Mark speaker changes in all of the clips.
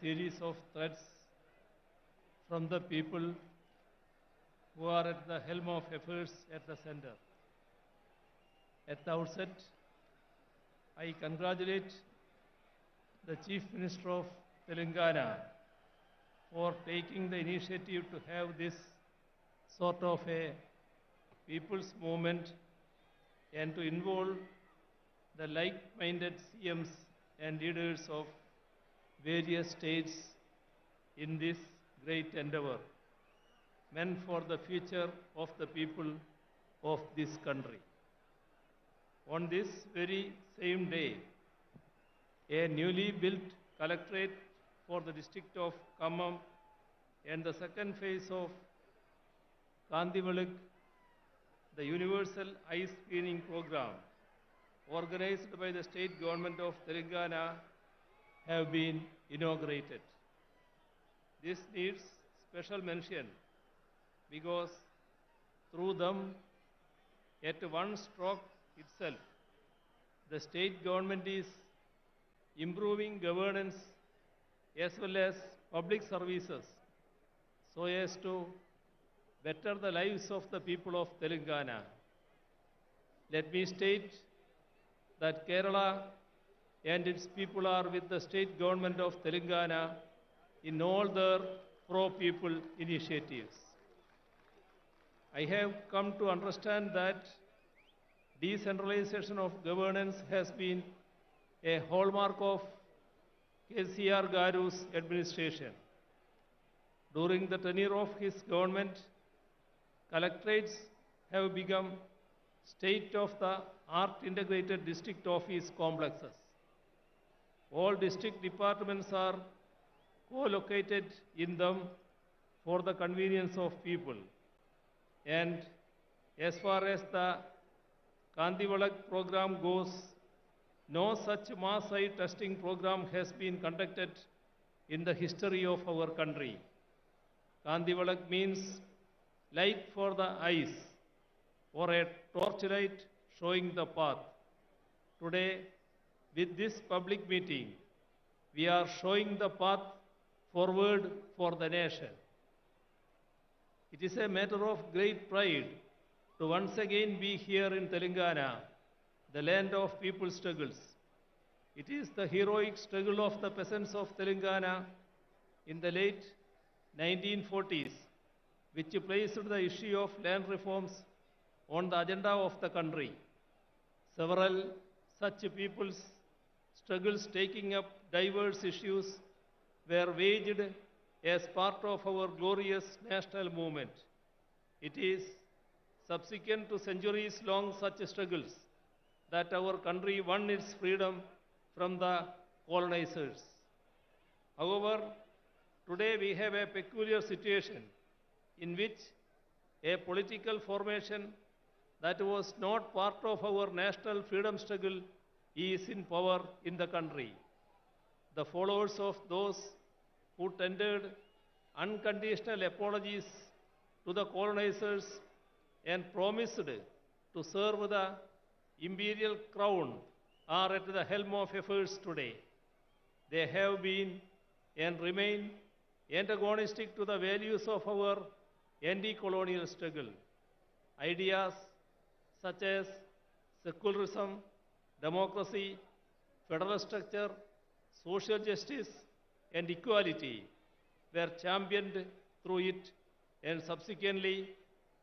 Speaker 1: series of threats from the people who are at the helm of affairs at the center. At the outset, I congratulate the Chief Minister of Telangana for taking the initiative to have this sort of a people's movement and to involve the like-minded CMs and leaders of various states in this great endeavor, meant for the future of the people of this country. On this very same day, a newly built collectorate for the district of Khammam and the second phase of Kandivalak, the Universal Eye Screening Program, organized by the state government of Telangana, have been inaugurated. This needs special mention because through them, at one stroke itself, the state government is improving governance as well as public services so as to better the lives of the people of Telangana. Let me state that Kerala and its people are with the state government of Telangana in all their pro-people initiatives. I have come to understand that decentralization of governance has been a hallmark of KCR Garu's administration. During the tenure of his government, collectorates have become state-of-the-art integrated district office complexes. All district departments are co-located in them for the convenience of people. And as far as the Kandivalak program goes, no such mass eye testing program has been conducted in the history of our country. Kandivalak means light for the eyes, or a torchlight showing the path. Today, with this public meeting, we are showing the path forward for the nation. It is a matter of great pride to once again be here in Telangana, the land of people's struggles. It is the heroic struggle of the peasants of Telangana in the late 1940s which placed the issue of land reforms on the agenda of the country. Several such people's struggles taking up diverse issues were waged as part of our glorious national movement. It is subsequent to centuries-long such struggles that our country won its freedom from the colonizers. However, today we have a peculiar situation in which a political formation that was not part of our national freedom struggle is in power in the country. The followers of those who tendered unconditional apologies to the colonizers and promised to serve the imperial crown are at the helm of affairs today. They have been and remain antagonistic to the values of our anti-colonial struggle. Ideas such as secularism, democracy, federal structure, social justice, and equality were championed through it, and subsequently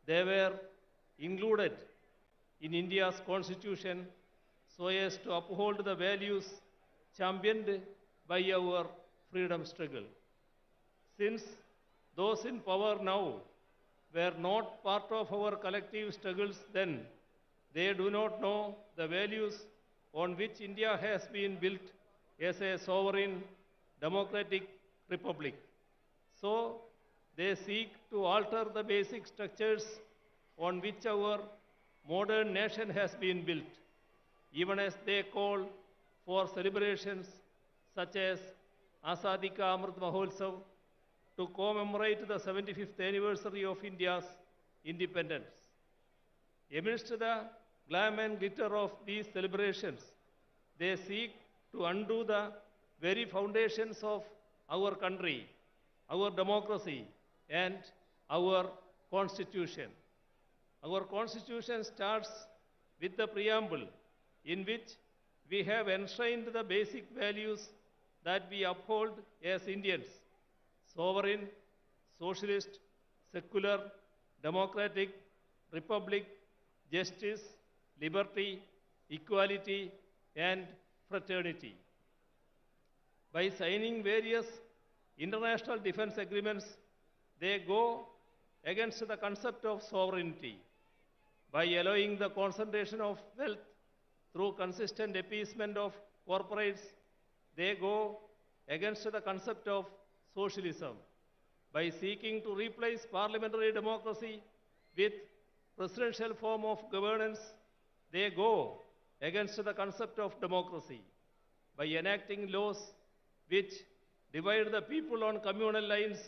Speaker 1: they were included in India's constitution so as to uphold the values championed by our freedom struggle. Since those in power now were not part of our collective struggles then, they do not know the values on which India has been built as a sovereign democratic republic. So, they seek to alter the basic structures on which our modern nation has been built, even as they call for celebrations such as Azadi Ka Amrit Mahotsav to commemorate the 75th anniversary of India's independence. Amidst the glam and glitter of these celebrations, they seek to undo the very foundations of our country, our democracy, and our constitution. Our constitution starts with the preamble in which we have enshrined the basic values that we uphold as Indians: sovereign, socialist, secular, democratic, republic, justice, liberty, equality, and fraternity. By signing various international defense agreements, they go against the concept of sovereignty. By allowing the concentration of wealth through consistent appeasement of corporates, they go against the concept of socialism. By seeking to replace parliamentary democracy with presidential form of governance, they go against the concept of democracy. By enacting laws which divide the people on communal lines,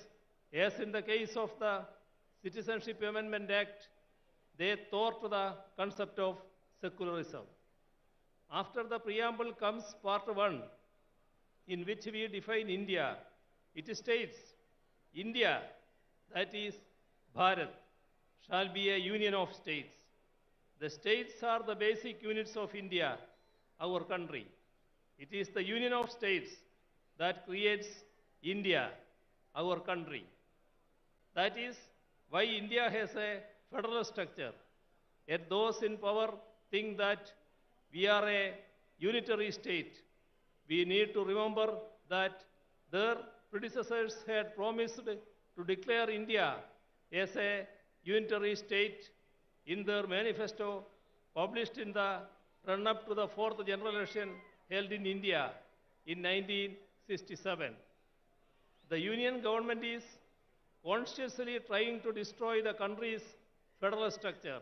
Speaker 1: as in the case of the Citizenship Amendment Act, they thwart the concept of secularism. After the preamble comes part 1, in which we define India. It states, India, that is Bharat, shall be a union of states. The states are the basic units of India, our country. It is the union of states that creates India, our country. That is why India has a federal structure. Yet those in power think that we are a unitary state. We need to remember that their predecessors had promised to declare India as a unitary state in their manifesto published in the run-up to the 4th general election held in India in 1967. The union government is consciously trying to destroy the country's federal structure.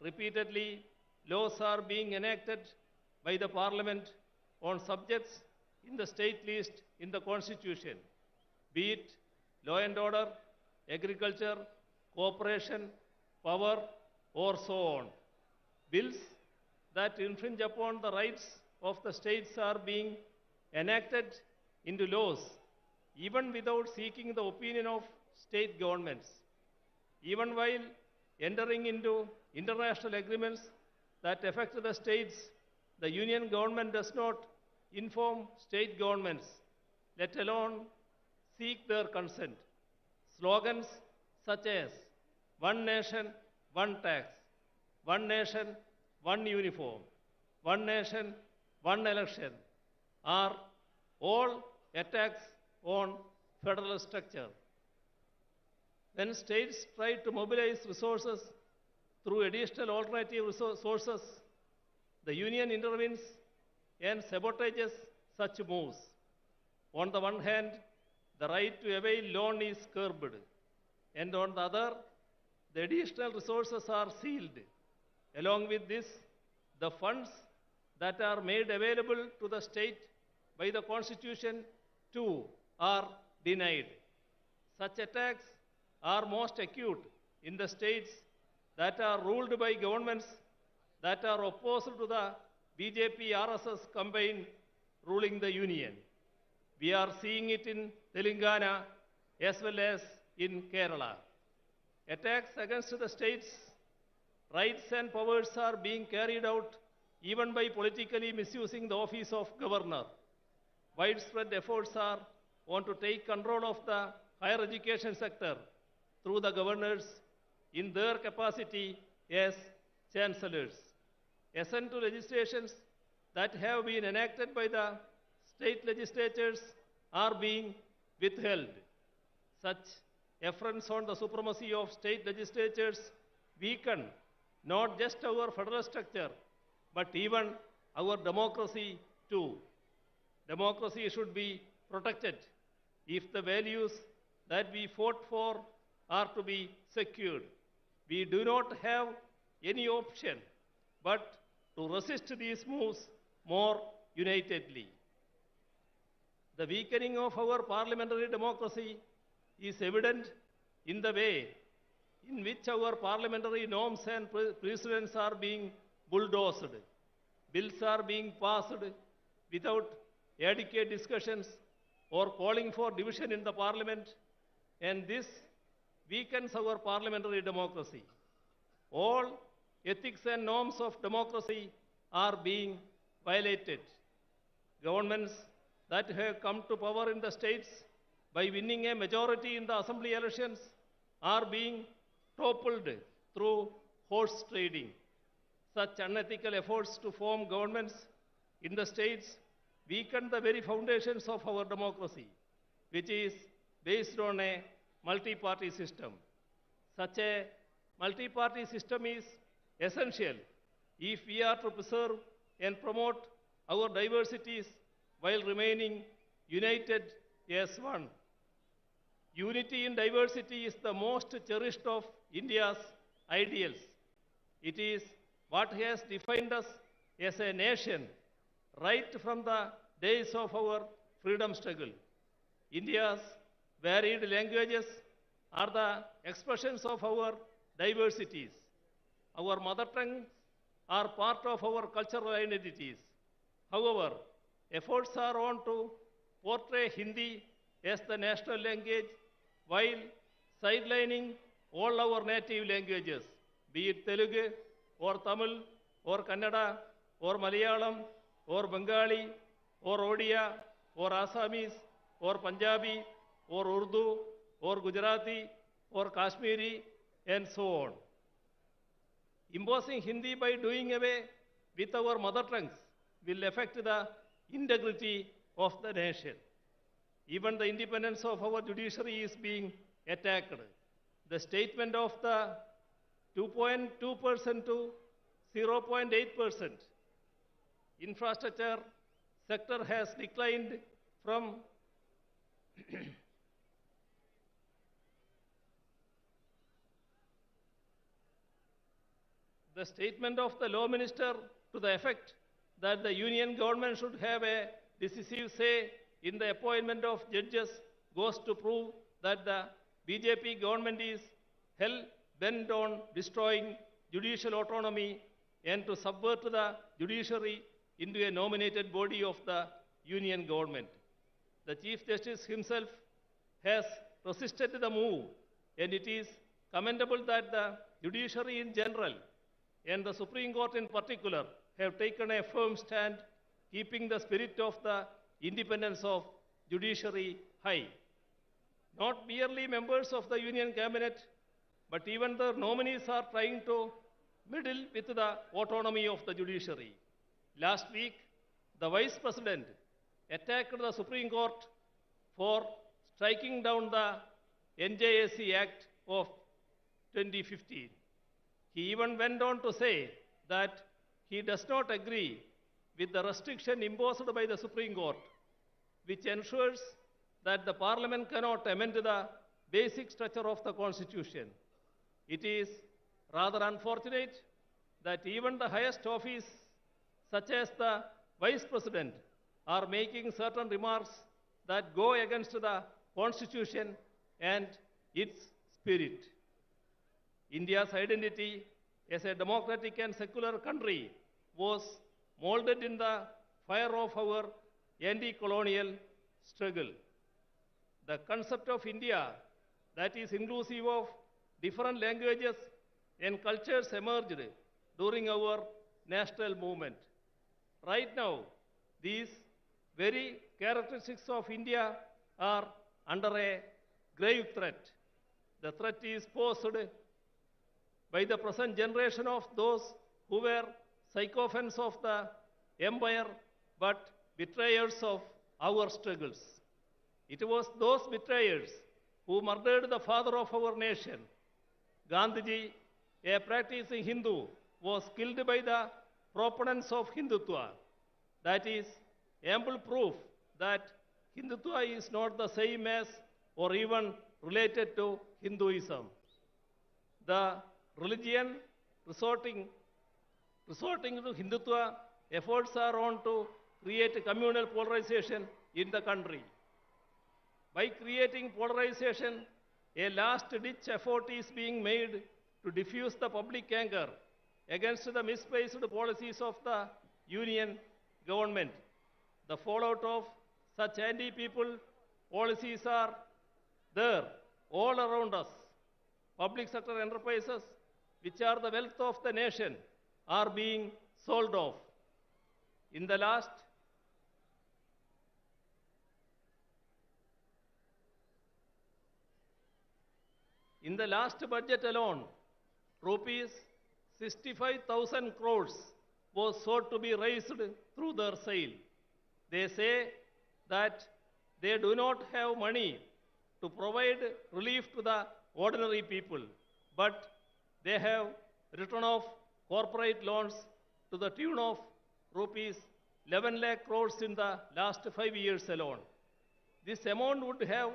Speaker 1: Repeatedly, laws are being enacted by the parliament on subjects in the state list in the constitution, be it law and order, agriculture, cooperation, power, or so on. Bills that infringe upon the rights of the states are being enacted into laws, even without seeking the opinion of state governments. Even while entering into international agreements that affect the states, the union government does not inform state governments, let alone seek their consent. Slogans such as one nation, one tax, one nation, one uniform, one nation, one election are all attacks on federal structure. When states try to mobilize resources through additional alternative sources, the union intervenes and sabotages such moves. On the one hand, the right to avail loan is curbed, and on the other, the additional resources are sealed. Along with this, the funds that are made available to the state by the Constitution too are denied. Such attacks are most acute in the states that are ruled by governments that are opposed to the BJP-RSS combine ruling the union. We are seeing it in Telangana as well as in Kerala. Attacks against the states' rights and powers are being carried out even by politically misusing the office of governor. Widespread efforts are on to take control of the higher education sector through the governors in their capacity as chancellors. Assent to legislations that have been enacted by the state legislatures are being withheld. Such affronts on the supremacy of state legislatures weaken not just our federal structure, but even our democracy too. Democracy should be protected if the values that we fought for are to be secured. We do not have any option but to resist these moves more unitedly. The weakening of our parliamentary democracy is evident in the way in which our parliamentary norms and precedents are being bulldozed. Bills are being passed without adequate discussions or calling for division in the parliament, and this weakens our parliamentary democracy. All ethics and norms of democracy are being violated. Governments that have come to power in the states by winning a majority in the assembly elections are being toppled through horse trading. Such unethical efforts to form governments in the states weaken the very foundations of our democracy, which is based on a multi-party system. Such a multi-party system is essential if we are to preserve and promote our diversities while remaining united as one. Unity in diversity is the most cherished of India's ideals. It is what has defined us as a nation right from the days of our freedom struggle. India's varied languages are the expressions of our diversities. Our mother tongues are part of our cultural identities. However, efforts are on to portray Hindi as the national language while sidelining all our native languages, be it Telugu or Tamil or Kannada or Malayalam or Bengali or Odia or Assamese or Punjabi or Urdu or Gujarati or Kashmiri and so on. Imposing Hindi by doing away with our mother tongues will affect the integrity of the nation. Even the independence of our judiciary is being attacked. The statement of the 2.2% to 0.8% infrastructure sector has declined from the statement of the law minister to the effect that the union government should have a decisive say in the appointment of judges goes to prove that the BJP government is hell-bent on destroying judicial autonomy and to subvert the judiciary into a nominated body of the union government. The Chief Justice himself has resisted the move, and it is commendable that the judiciary in general and the Supreme Court in particular have taken a firm stand, keeping the spirit of the independence of judiciary high. Not merely members of the union cabinet, but even the nominees are trying to meddle with the autonomy of the judiciary. Last week, the Vice President attacked the Supreme Court for striking down the NJSC Act of 2015. He even went on to say that he does not agree with the restriction imposed by the Supreme Court, which ensures that the Parliament cannot amend the basic structure of the Constitution. It is rather unfortunate that even the highest office, such as the Vice President, are making certain remarks that go against the Constitution and its spirit. India's identity as a democratic and secular country was molded in the fire of our anti-colonial struggle. The concept of India that is inclusive of different languages and cultures emerged during our national movement. Right now, these very characteristics of India are under a grave threat. The threat is posed by the present generation of those who were sycophants of the empire but betrayers of our struggles. It was those betrayers who murdered the father of our nation. Gandhiji, a practicing Hindu, was killed by the proponents of Hindutva. That is ample proof that Hindutva is not the same as or even related to Hinduism. The religion resorting to Hindutva efforts are on to create communal polarization in the country. By creating polarization, a last-ditch effort is being made to diffuse the public anger against the misplaced policies of the union government. The fallout of such anti-people policies are there all around us. Public sector enterprises, which are the wealth of the nation, are being sold off. In the last budget alone, rupees 65,000 crores was sought to be raised through their sale. They say that they do not have money to provide relief to the ordinary people, but they have written off corporate loans to the tune of rupees 11 lakh crores in the last 5 years alone. This amount would have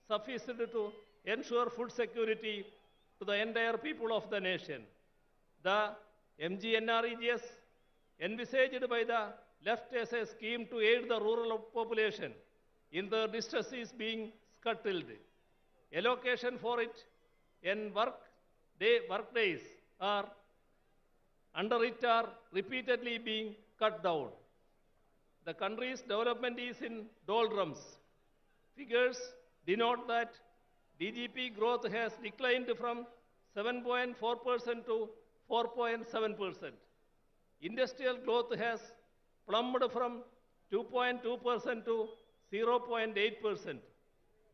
Speaker 1: sufficed to ensure food security to the entire people of the nation. The MGNREGS envisaged by the left as a scheme to aid the rural population in their distress is being scuttled. Allocation for it and work days are under it are repeatedly being cut down. The country's development is in doldrums. Figures denote that DGP growth has declined from 7.4% to 4.7%. Industrial growth has plummeted from 2.2% to 0.8%.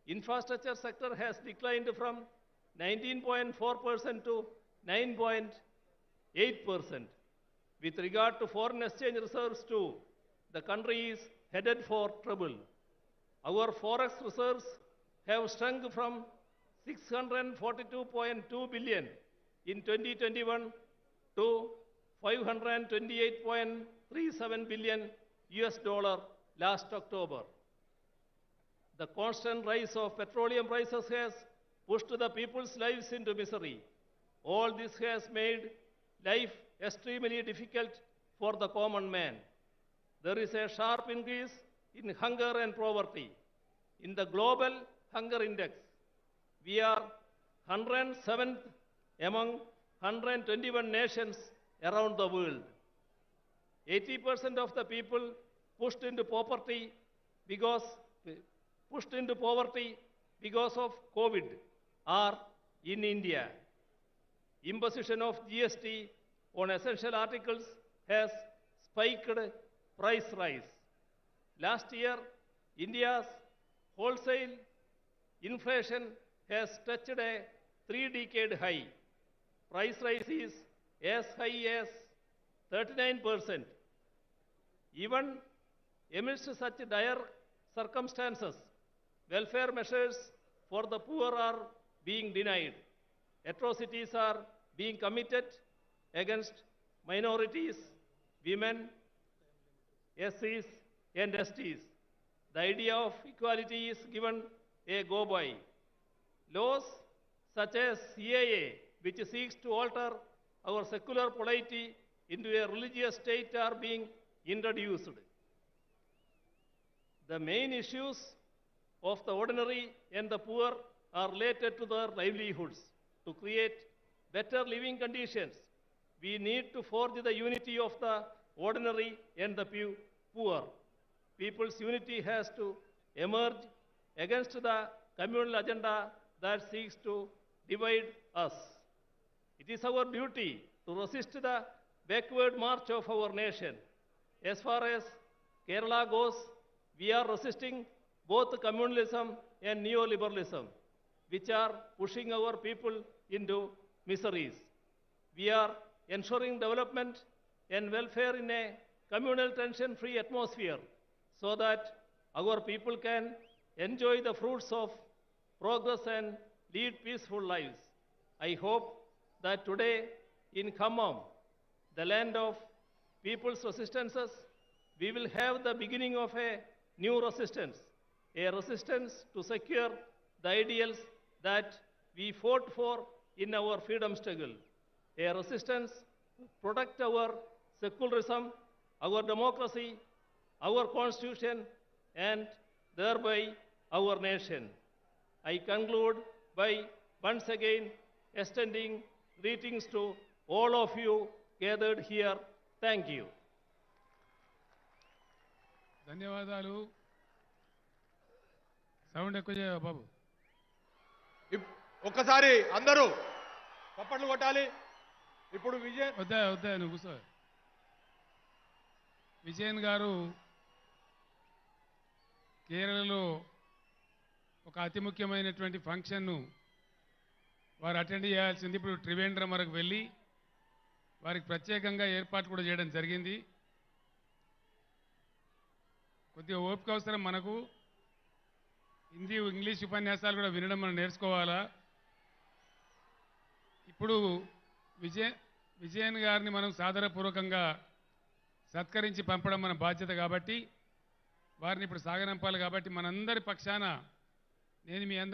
Speaker 1: Infrastructure sector has declined from 19.4% to 9.8%. With regard to foreign exchange reserves too, the country is headed for trouble. Our forex reserves have shrunk from 642.2 billion in 2021 to 528.37 billion US dollar last October. The constant rise of petroleum prices has pushed the people's lives into misery. All this has made life extremely difficult for the common man. There is a sharp increase in hunger and poverty. In the global hunger index, we are 107th among 121 nations around the world. 80% of the people pushed into poverty because of COVID are in India. Imposition of GST on essential articles has spiked price rise. Last year, India's wholesale inflation has touched a 3-decade high. Price rise is as high as 39%. Even amidst such dire circumstances, welfare measures for the poor are being denied. Atrocities are being committed against minorities, women, SCs, and STs. The idea of equality is given a go-by. Laws such as CAA, which seeks to alter our secular polity into a religious state, are being introduced. The main issues of the ordinary and the poor are related to their livelihoods. To create better living conditions, we need to forge the unity of the ordinary and the poor. People's unity has to emerge against the communal agenda that seeks to divide us. It is our duty to resist the backward march of our nation. As far as Kerala goes, we are resisting both communalism and neoliberalism, which are pushing our people into miseries. We are ensuring development and welfare in a communal tension-free atmosphere so that our people can enjoy the fruits of progress and lead peaceful lives. I hope that today in Khammam, the land of people's resistances, we will have the beginning of a new resistance, a resistance to secure the ideals that we fought for in our freedom struggle, a resistance to protect our secularism, our democracy, our constitution, and thereby our nation. I conclude by once again extending greetings to all of you gathered here. Thank you.
Speaker 2: ధన్యవాదాలు. Sound ఎక్కువ చేయవా బాబు?
Speaker 3: ఒక్కసారి అందరూ చప్పట్లు కొట్టాలి. ఇప్పుడు
Speaker 2: వద్దా నువ్వు కూర్చో. విజయన్ గారు కేరళలో ఒక అతి ముఖ్యమైనటువంటి ఫంక్షన్ను వారు అటెండ్ చేయాల్సింది. ఇప్పుడు త్రివేంద్రం వరకు వెళ్ళి వారికి ప్రత్యేకంగా ఏర్పాటు కూడా చేయడం జరిగింది. కొద్దిగా ఓపిక అవసరం మనకు. హిందీ ఇంగ్లీష్ ఉపన్యాసాలు కూడా వినడం మనం నేర్చుకోవాలా. ఇప్పుడు విజయన్ గారిని మనం సాదరపూర్వకంగా సత్కరించి పంపడం మన బాధ్యత కాబట్టి వారిని ఇప్పుడు సాగనంపాలి. కాబట్టి మనందరి పక్షాన నేను మీ అందరి